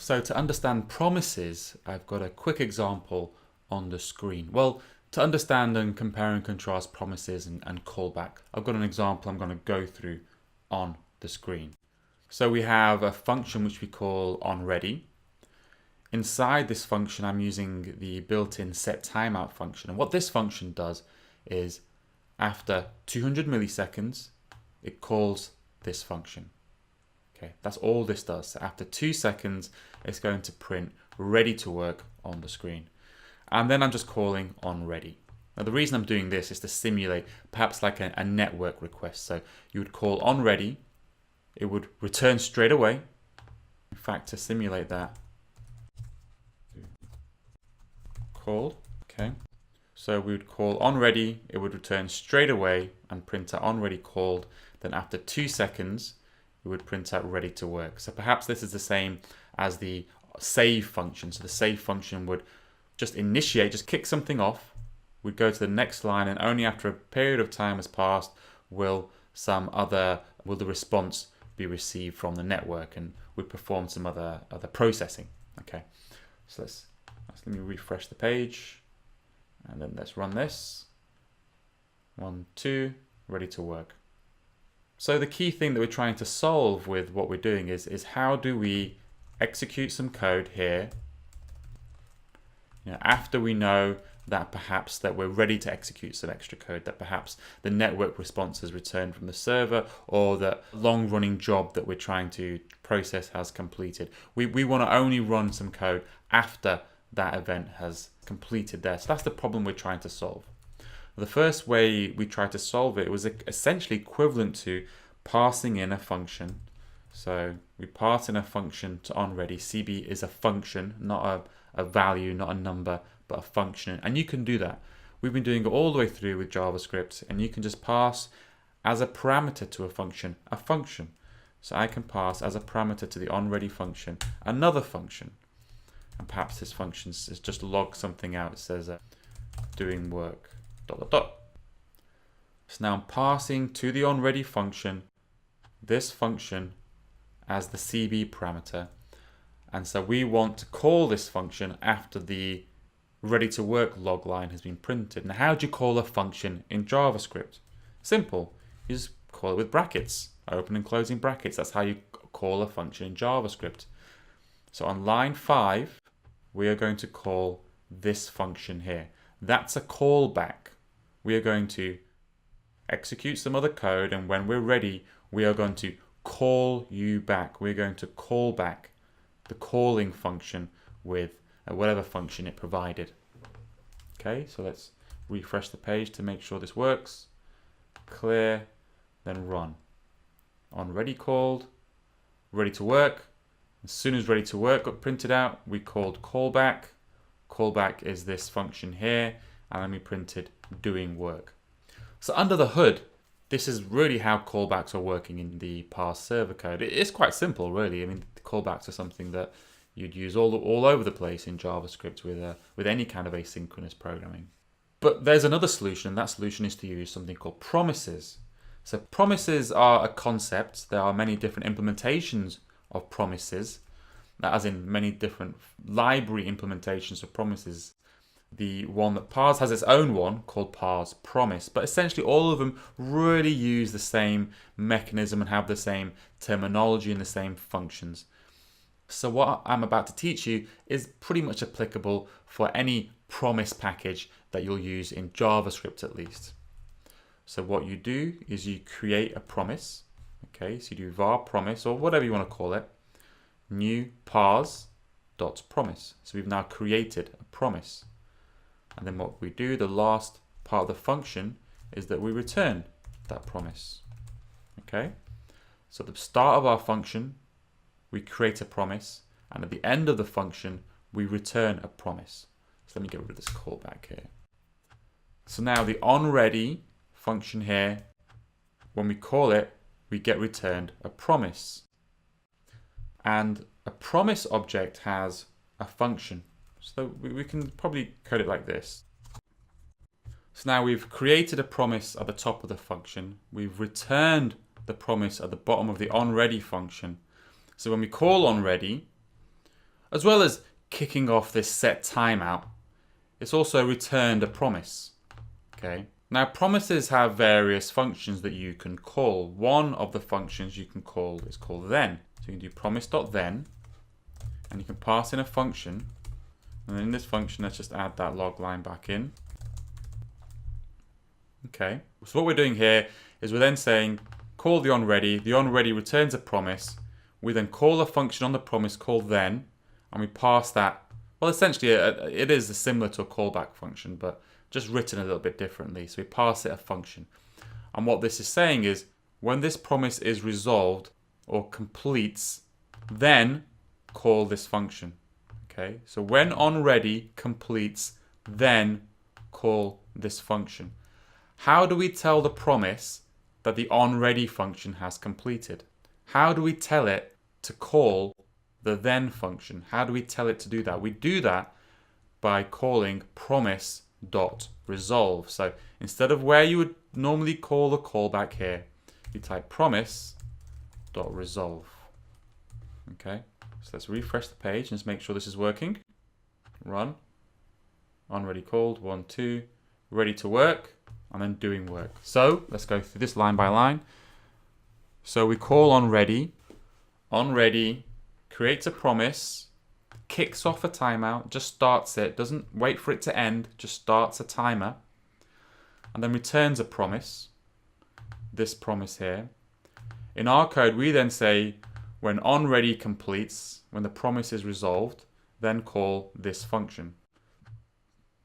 So to understand promises, I've got a quick example on the screen. Well, to understand and compare and contrast promises and callback, I've got an example I'm going to go through on the screen. So we have a function which we call onReady. Inside this function, I'm using the built-in setTimeout function. And what this function does is after 200 milliseconds, it calls this function. Okay, that's all this does. So after 2 seconds, it's going to print ready to work on the screen. And then I'm just calling onReady. Now the reason I'm doing this is to simulate perhaps like a network request. So you would call onReady, it would return straight away. In fact, to simulate that, called, okay. So we would call onReady, it would return straight away and print out onReady called. Then after 2 seconds, it would print out ready to work. So perhaps this is the same as the save function. So the save function would just initiate, just kick something off. We'd go to the next line, and only after a period of time has passed will the response be received from the network, and we perform some other processing. Okay, so let me refresh the page, and then let's run this. 1, 2, ready to work. So the key thing that we're trying to solve with what we're doing is how do we execute some code here, after we know that perhaps that we're ready to execute some extra code, that perhaps the network response has returned from the server, or the long-running job that we're trying to process has completed. We want to only run some code after that event has completed there. So that's the problem we're trying to solve. The first way we tried to solve it was essentially equivalent to parsing in a function. So we pass in a function to onReady. CB is a function, not a value, not a number, but a function. And you can do that. We've been doing it all the way through with JavaScript, and you can just pass as a parameter to a function. So I can pass as a parameter to the onReady function another function. And perhaps this function is just log something out. It says doing work, ... So now I'm passing to the onReady function this function as the CB parameter. And so we want to call this function after the ready to work log line has been printed. Now, how do you call a function in JavaScript? Simple. You just call it with brackets, open and closing brackets. That's how you call a function in JavaScript. So on line 5, we are going to call this function here. That's a callback. We are going to execute some other code, and when we're ready, we are going to call you back. We're going to call back the calling function with whatever function it provided. Okay, so let's refresh the page to make sure this works. Clear, then run. onReady called, ready to work. As soon as ready to work got printed out, we called callback. Callback is this function here, and then we printed doing work. So under the hood, this is really how callbacks are working in the Parse server code. It's quite simple, really. I mean, callbacks are something that you'd use all over the place in JavaScript with any kind of asynchronous programming. But there's another solution, and that solution is to use something called promises. So promises are a concept. There are many different implementations of promises, as in many different library implementations of promises. The one that Parse has its own one called Parse Promise, but essentially all of them really use the same mechanism and have the same terminology and the same functions. So what I'm about to teach you is pretty much applicable for any promise package that you'll use in JavaScript at least. So what you do is you create a promise. Okay, so you do var promise, or whatever you want to call it, new parse.promise. So we've now created a promise. And then what we do, the last part of the function, is that we return that promise. Okay, so at the start of our function, we create a promise, and at the end of the function, we return a promise. So let me get rid of this callback here. So now the onReady function here, when we call it, we get returned a promise. And a promise object has a function. So we can probably code it like this. So now we've created a promise at the top of the function. We've returned the promise at the bottom of the onReady function. So when we call onReady, As well as kicking off this set timeout, it's also returned a promise. Okay. Now promises have various functions that you can call. One of the functions you can call is called then. So you can do promise.then, and you can pass in a function. And then in this function, let's just add that log line back in. Okay. So what we're doing here is we're then saying call the onReady. The onReady returns a promise. We then call a function on the promise called then, and we pass that. Well, essentially, it is similar to a callback function, but just written a little bit differently. So we pass it a function. And what this is saying is when this promise is resolved or completes, then call this function. Okay, so when onReady completes, then call this function. How do we tell the promise that the onReady function has completed? How do we tell it to call the then function? How do we tell it to do that? We do that by calling promise.resolve. So instead of where you would normally call the callback here, you type promise.resolve. Okay, so let's refresh the page and just make sure this is working. Run. onReady called, 1, 2, ready to work, and then doing work. So let's go through this line by line. So we call onReady. onReady creates a promise, kicks off a timeout, just starts it, doesn't wait for it to end, just starts a timer, and then returns a promise, this promise here. In our code, we then say when onReady completes, when the promise is resolved, then call this function.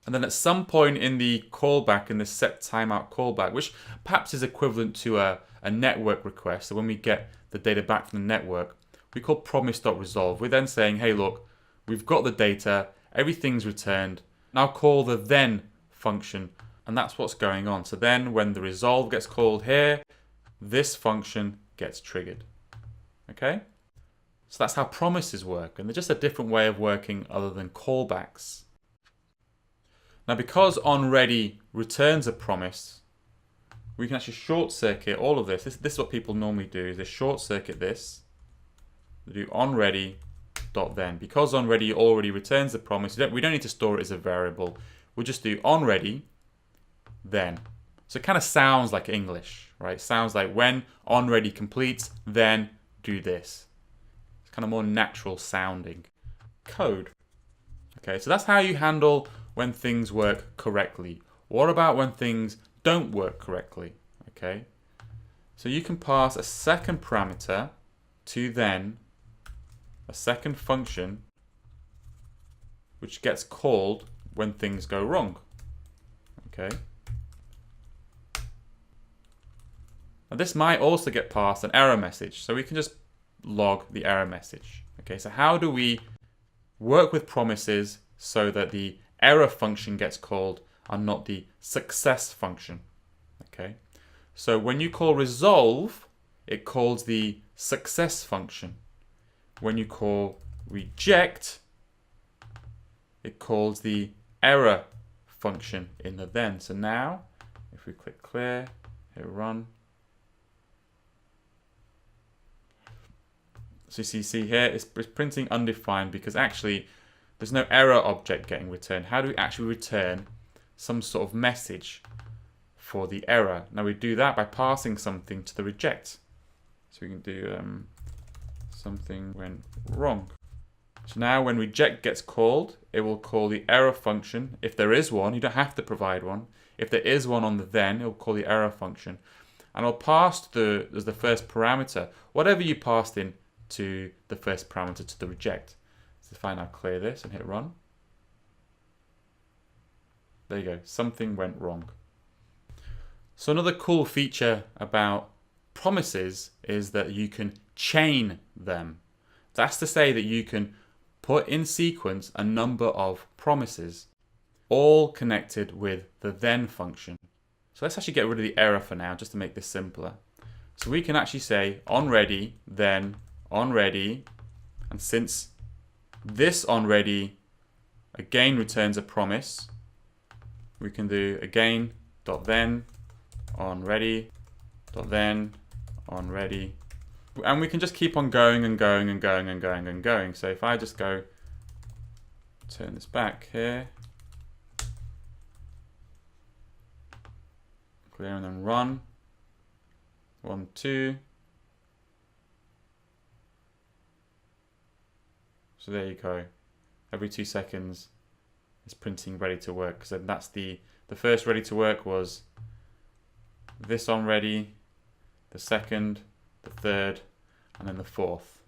And then at some point in the callback, in the set timeout callback, which perhaps is equivalent to a network request, so when we get the data back from the network, we call promise.resolve. We're then saying, hey, look, we've got the data, everything's returned. Now call the then function, and that's what's going on. So then when the resolve gets called here, this function gets triggered. Okay? So that's how promises work, and they're just a different way of working other than callbacks. Now because onReady returns a promise, we can actually short circuit all of this. This is what people normally do, is they short circuit this. They do onReady.then. Because onReady already returns the promise, we don't need to store it as a variable. We'll just do onReady, then. So it kind of sounds like English, right? Sounds like when onReady completes, then do this. It's kind of more natural sounding code. Okay, so that's how you handle when things work correctly. What about when things don't work correctly? Okay, so you can pass a second parameter to then a second function which gets called when things go wrong. Okay. Now this might also get passed an error message, so we can just log the error message. Okay, so how do we work with promises so that the error function gets called and not the success function? Okay, so when you call resolve, it calls the success function. When you call reject, it calls the error function in the then. So now, if we click clear, hit run. So you see here, it's printing undefined because actually there's no error object getting returned. How do we actually return some sort of message for the error? Now we do that by passing something to the reject. So we can do something went wrong. So now when reject gets called, it will call the error function. If there is one, you don't have to provide one. If there is one on the then, it will call the error function. And it'll pass as the first parameter, whatever you passed in to the first parameter to the reject. So if I now clear this and hit run, there you go, something went wrong. So another cool feature about promises is that you can chain them. That's to say that you can put in sequence a number of promises, all connected with the then function. So let's actually get rid of the error for now, just to make this simpler. So we can actually say onReady, then onReady, and since this onReady again returns a promise, we can do again.then onReady.then onReady, and we can just keep on going and going and going and going and going. So if I just go turn this back here. Clear and then run. 1, 2. So there you go. Every 2 seconds it's printing ready to work. So that's the first ready to work was this on ready, the second, the third, and then the fourth.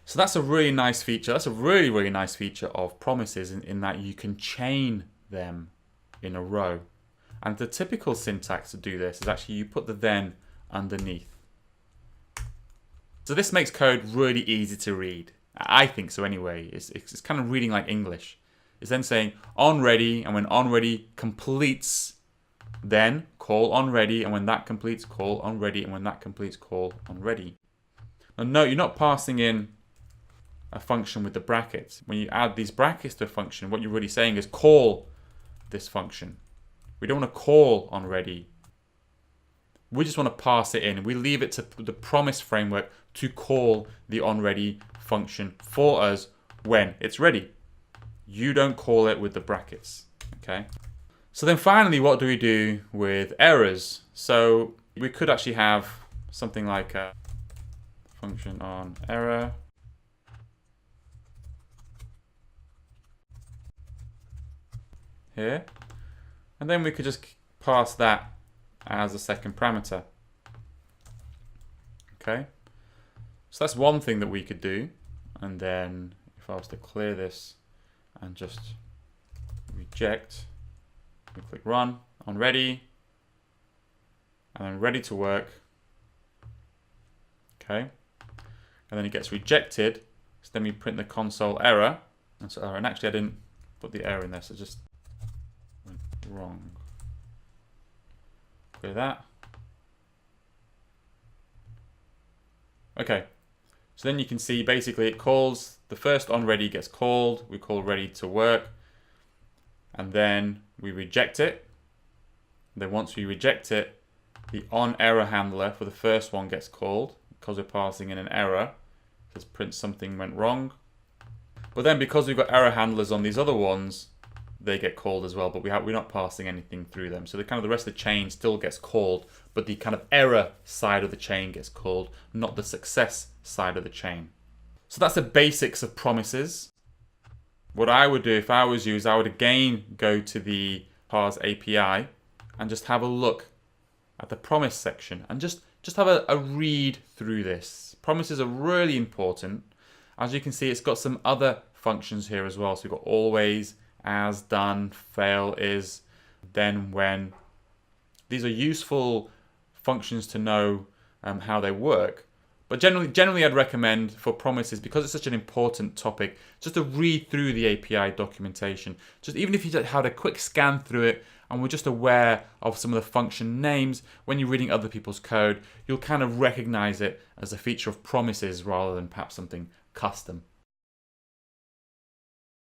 So that's a really nice feature. That's a really, really nice feature of promises in that you can chain them in a row. And the typical syntax to do this is actually you put the then underneath. So this makes code really easy to read. I think so anyway. It's kind of reading like English. It's then saying on ready, and when on ready completes, then call on ready, and when that completes, call on ready, and when that completes, call on ready. Now note, you're not passing in a function with the brackets. When you add these brackets to a function, what you're really saying is call this function. We don't want to call on ready. We just want to pass it in. We leave it to the promise framework to call the onReady function for us when it's ready. You don't call it with the brackets, okay? So then finally, what do we do with errors? So we could actually have something like a function on error. Here. And then we could just pass that as a second parameter. Okay. So that's one thing that we could do. And then if I was to clear this and just reject, we click run on ready, and then ready to work. Okay. And then it gets rejected. So then we print the console error. And actually I didn't put the error in there, so just went wrong. Clear that. Okay. So then you can see basically it calls, the first onReady gets called, we call ready to work, and then we reject it. And then once we reject it, the onError handler for the first one gets called because we're passing in an error. It says print something went wrong. But then because we've got error handlers on these other ones, they get called as well, but we're not passing anything through them. So the rest of the chain still gets called, but the kind of error side of the chain gets called, not the success side of the chain. So that's the basics of promises. What I would do if I was you is I would again go to the Parse API and just have a look at the promise section and just have a read through this. Promises are really important. As you can see, it's got some other functions here as well. So we've got always, as, done, fail, is, then, when. These are useful functions to know how they work. But generally I'd recommend for promises, because it's such an important topic, just to read through the API documentation. Just even if you just had a quick scan through it and we're just aware of some of the function names, when you're reading other people's code, you'll kind of recognize it as a feature of promises rather than perhaps something custom.